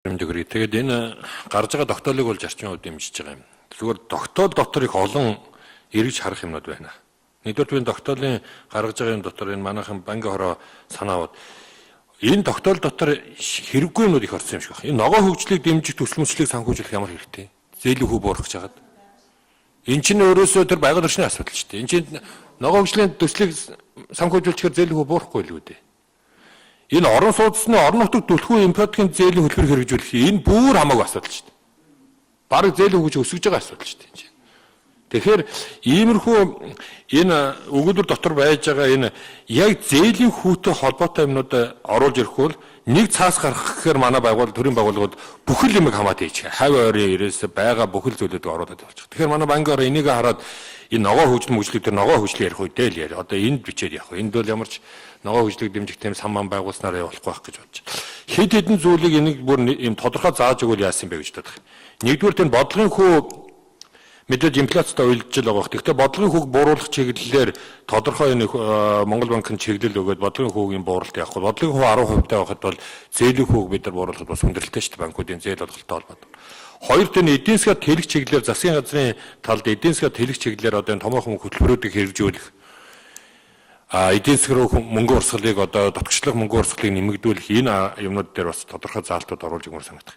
Тэгээд энэ гарч байгаа тогтоолыг бол зарчмын хувьд дэмжиж байгаа юм. Зүгээр тогтоол дотор их олон эргэж харах юмнууд байна. Нэгдүгээр тогтоолын гаргаж байгаа юм дотор энэ манайхан банкны хороо санаавад энэ тогтоол дотор хэрэггүй юмнууд их орсон юм шиг байна. Энэ ногоо хөгжлийг дэмжих төсөлмөчлийг санхүүжүүлэх ямар хэрэгтэй? Зээлийн хүү буурах гэж хагаад. Энэ чинь өөрөөсөө тэр байгаль орчны асуудал шүү дээ. Энэ чинь ногоо хөгжлийн төслийг санхүүжүүлчихээр зээлийн хүү буурахгүй л үү дээ. Энэ орон сууцны орон нутагт түлхүү импортын зээлийн хөтөлбөр хэрэгжүүлэх энэ бүр хамаагүй асуудал шүү дээ. Бараг зээлийн хөгж өсөж байгаа асуудал шүү дээ. Тэгэхээр иймэрхүү энэ өгүүлбэр дотор байж байгаа энэ яг зээлийн хүүтэй холбоотой юмнууд оруулж ирэх бол нэг цаас гаргах гэхээр манай байгууллага төрийн байгууллагууд бүхэл юмыг хамаад ийчих. Хавь ойрын ирээс байгаа бүхэл зүйлүүдийг оруулаад явуулчих. Тэгэхээр манай банкаар энийг хараад энэ ногоо хөгжил мөжлөг төр ногоо хөгжил ярих үедээ л яриа. Одоо энд бичээд явах. Энд бол ямар ч ногоо хөгжлийг дэмжих тийм самбан байгуулснараа явуулахгүй байх гэж бодож байна. Хэд хэдэн зүйлийг энийг бүр юм тодорхой зааж өгвөл яасан бэ гэж бодох. Нэгдүгээр тэр бодлогын хүү мэдээж инфляцтай уйлжил байгаа. Гэхдээ бодлогын хүүг бууруулах чиглэлээр тодорхой нэг Монгол банк нь чиглэл өгөөд бодлогын хүүгийн бууралт явах. Бодлогын хүү 10% байхад бол зээлийн хүүг бид нар бууруулахад бас хүндрэлтэй шүү дээ банкуудын зээл бодлоготой холбоотой. Хоёр тэр эдийн засгийн тэлэг чиглэлээр засгийн газрын талд эдийн засгийн тэлэг чиглэлээр одоо энэ томоохон хөтөлбөрүүдийг хэрэгжүүлэх эдийн засгийн руу мөнгө урсгалыг одоо дотгочлох мөнгө урсгалыг нэмэгдүүлэх энэ юмнууд дээр бас тодорхой заалтууд оруулж өгмөр санагдах.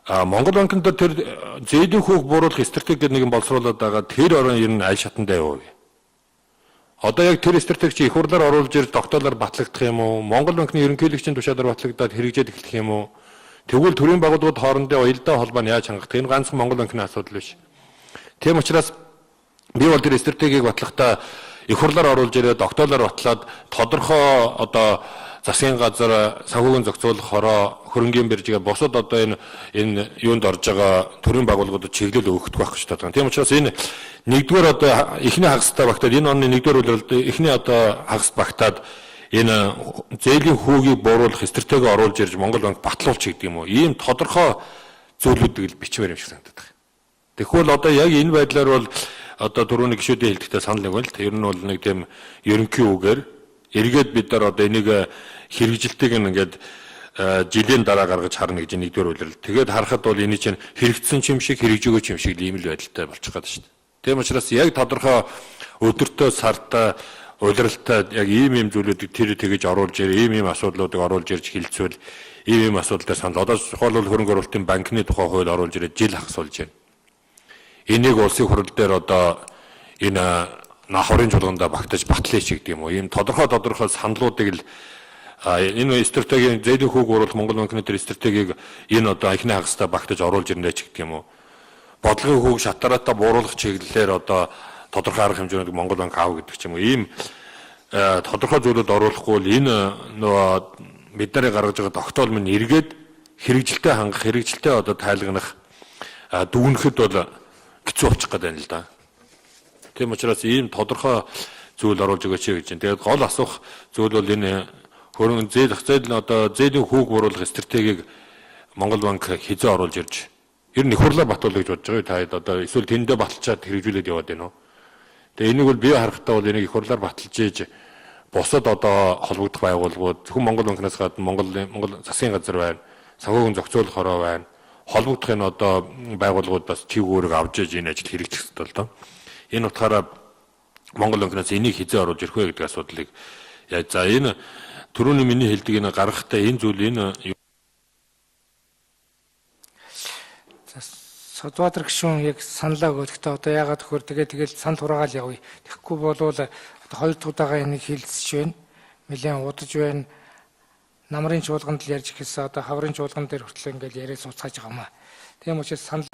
Монгол банкнд тэр зээлийн хүүг бууруулах стратеги гэдэг нэг боловсруулаад байгаа тэр орон ер нь аль шатандаа юу вэ? Одоо яг тэр стратеги чи их хурлаар оруулж ирж тогтоолоор батлагдах юм уу? Монгол банкны ерөнхийлөгчийн тушаалаар батлагдаад хэрэгжээд эхлэх юм уу? Тэгвэл төрийн байгууллагууд хоорондын уялдаа холбоо нь яаж хангах? Энэ ганцхан Монгол банкны асуудал биш. Тийм учраас би бол тэр стратегийг батлахдаа их хурлаар оруулж ирээд тогтоолоор батлаад тодорхой одоо засгийн газар санхүүгийн зохицуулах хороо хөрөнгийн биржгээ босод одоо энэ юунд орж байгаа төрийн байгууллагуудад чиглэл өгөх байх гэж байна. Тийм учраас энэ нэгдүгээр одоо эхний хагастай багтаад энэ оны нэгдүгээр үйлрэлд эхний одоо хагас багтаад энэ зээлийн хүүгийг бууруулах стратеги оруулж ирж Монгол банк батлуулчих гэдэг юм уу? Ийм тодорхой зүйлүүдийг л бичмээр юм шиг санагдаад байна. Тэгвэл одоо яг энэ байдлаар бол одоо түрүүний гишүүдийн хэлдэгтээ санал нэг байна л. Ер нь бол нэг тийм ерөнхий үгээр эргээд бид нар одоо энийг хэрэгжилтийг ингээд жилийн дараа гаргаж харна гэж нэгдүгээр үйлрэл. Тэгээд харахад бол энэ чинь хэрэгцсэн юм шиг хэрэгжигөөч юм шиг ийм л байдалтай болчих гээд шүү дээ. Тийм учраас яг тодорхой өдөртөө сартаа улиралтай яг ийм зүйлүүдийг тэр тэгэж оруулж ирээ, ийм асуудлуудыг оруулж ирж хилцвэл ийм асуудал дээр санал. Одоо тухайлбал хөрөнгө оруулалтын банкны тухай хууль оруулж ирээд жил хагасуулж байна. Энийг улсын хурал дээр одоо энэ нахврын чуулгандаа багтаж батлаач гэдэг юм уу? Ийм тодорхой саналуудыг л энэ стратегийн зээлийн хүүг бууруулах Монгол банкны тэр стратегийг энэ одоо эхний хагастай багтаж оруулж ирнэ ч гэдэг юм уу? Бодлогын хүүг шатараатай бууруулах чиглэлээр одоо тодорхой арга хэмжээнд Монгол банк аав гэдэг ч юм уу? Ийм тодорхой зүйлүүд оруулахгүй л энэ нөгөө бид нарын гаргаж байгаа тогтоол минь эргээд хэрэгжилтэд хангах, хэрэгжилтэд одоо тайлгнах дүгнэхэд бол хэцүү болчих гээд байна л да. Тийм учраас ийм тодорхой зүйл оруулж өгөөч гэж байна. Тэгээд гол асуух зүйл бол энэ хөрөнгө зээл одоо зээлийн хүүг бууруулах стратегийг Монгол банк хизээ оруулж ирж ер нь их хурлаар батуулах гэж бодож байгаа. Та одоо эсвэл тэндээ баталчаад хэрэгжүүлээд яваад байна уу? Тэгээд энийг бол бие харахтаа бол энийг их хурлаар баталж ийж бусад одоо холбогдох байгууллагууд зөвхөн Монгол банкнаас гадна Монгол засгийн газар байна, санхүүгийн зохицуулах хороо байна. Холбогдох энэ одоо байгууллагууд бас чиг үүрэг авч ийж энэ ажил хэрэгжих хэрэгтэй л доо. Энэ утгаараа Монгол банкнаас энийг хизээ оруулж ирэх вэ гэдэг асуудлыг яаж за энэ түрүүний миний хэлдэг энэ гаргахтаа энэ зүйл энэ Содбаатар гишүүн яг саналаа өгөхдөө одоо яагаад төхөр тэгэл санал хураагаал явъя. Тэгэхгүй бол одоо хоёр дахь удаага энийг хилцэж байна. Нэлээд удаж байна. Намрын чуулганд л ярьж ихсэн одоо хаврын чуулган дээр хүртэл ингээл яриад сууцгааж байгаамаа. Тийм учраас санал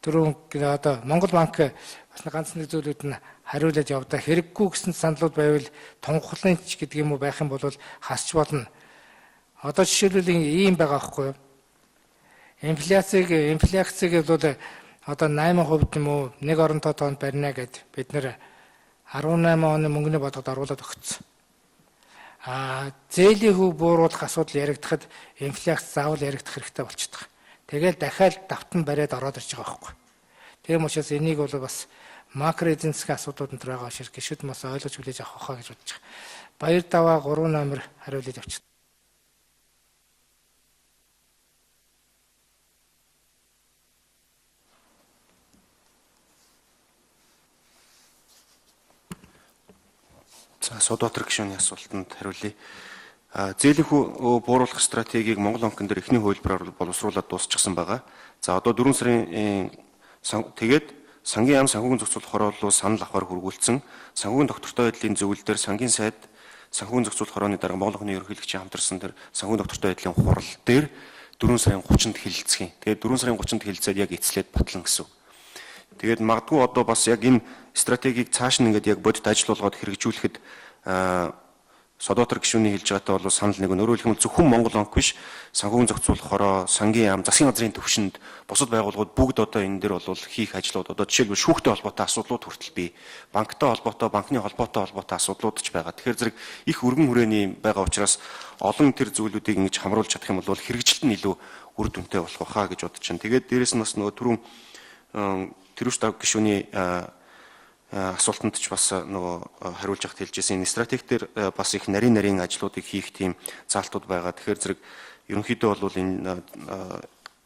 түрүүн одоо Монгол банк бас ганц нэг зүйлүүд нь хариулаад явдаа хэрэггүй гэсэн саналууд байвал тунхаглын ч гэдэг юм уу байх юм бол хасч болно. Одоо жишээлбэл ийм байгаа байхгүй юу? Инфляцийг бол одоо 8% юм уу нэг оронтой тоонд барина гэд бид нэр 18 оны мөнгөний бодгод оруулаад өгсөн. Зээлийн хүү бууруулах асуудал яригдахад инфляц заавал яригдах хэрэгтэй болчихдог. Тэгэл дахиад давтан бариад ороод ирж байгаа байхгүй. Тийм учраас энийг бол бас макро эдийн засгийн асуудлууд энэ байгаа шиг гişүүд мас ойлгож хүлээж авах хаа гэж бодож байгаа. Баяр даваа 3 номер хариулж явчих. За Судбаатар гишүүний асуултанд хариулъя. Зээлэнхүү бууруулах стратегийг Монгол банкн дээр эхний хувилбараар боловсруулаад дуусчихсан байгаа. За одоо 4 сарын тэгээд сангийн яам санхүүгийн зохицуулах хорооллоо санал авахар хүргүүлсэн. Санхүүгийн доктортой байдлын зөвлөл дээр сангийн сайд санхүүгийн зохицуулах хорооны дарга Монгол Банкны ерөнхийлөгчийн хамтарсан тэр санхүүгийн доктортой байдлын хурал дээр 4 сарын 30-нд хэлэлцэх юм. Тэгээд 4 сарын 30-нд хэлэлцээд яг эцлээд батлан гэсэн. Тэгээд магадгүй одоо бас яг энэ стратегийг цааш нь ингээд яг бодит ажил болгоод хэрэгжүүлэхэд Судбаатар гишүүний хэлж байгаатай бол санал нэг нь өөрөөр хэлбэл зөвхөн Монгол банк биш санхүүгийн зохицуулах хороо, сангийн яам, засгийн газрын төвшөнд бусад байгууллагууд бүгд одоо энэ дээр бол хийх ажлууд одоо жишээлбэл шүүхтэй холбоотой асуудлууд хүртэл бий. Банктай холбоотой, банкны холбоотой асуудлууд ч байгаа. Тэгэхээр зэрэг их өргөн хүрээний байгаа учраас олон тэр зүйлүүдийг ингэж хамруулж чадах юм бол хэрэгжилт нь илүү үр дүнтэй болох байхаа гэж бодож байна. Тэгээд дээрэс нь бас нөгөө түрүүн Тэрүүш Давг гишүүний асуултанд ч бас нөгөө хариулж явахд хэлжсэн энэ стратеги дээр бас их нарийн ажлуудыг хийх тийм заалтууд байгаа. Тэгэхээр зэрэг ерөнхийдөө бол энэ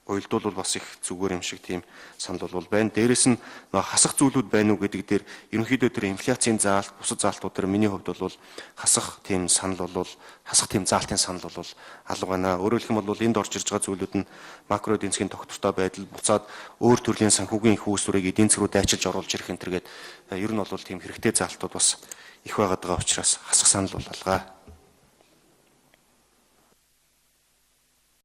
уялдуул бас их зүгээр юм шиг тийм санал бол байна. Дээрээс нь хасах зүйлүүд байна уу гэдэг дээр ерөнхийдөө тэр инфляцийн заалт, бусад заалтууд дээр миний хувьд бол хасах тийм заалтын санал бол алга байна. Өөрөөр хэлбэл энд орж ирж байгаа зүйлүүд нь макро эдийн засгийн тогтвортой байдал, буцаад өөр төрлийн санхүүгийн их үүсвэрийг эдийн засруу дайчилж оруулж ирэх энэ төргээд ер нь бол тийм хэрэгтэй заалтууд бас их байгаад байгаа учраас хасах санал бол алгаа.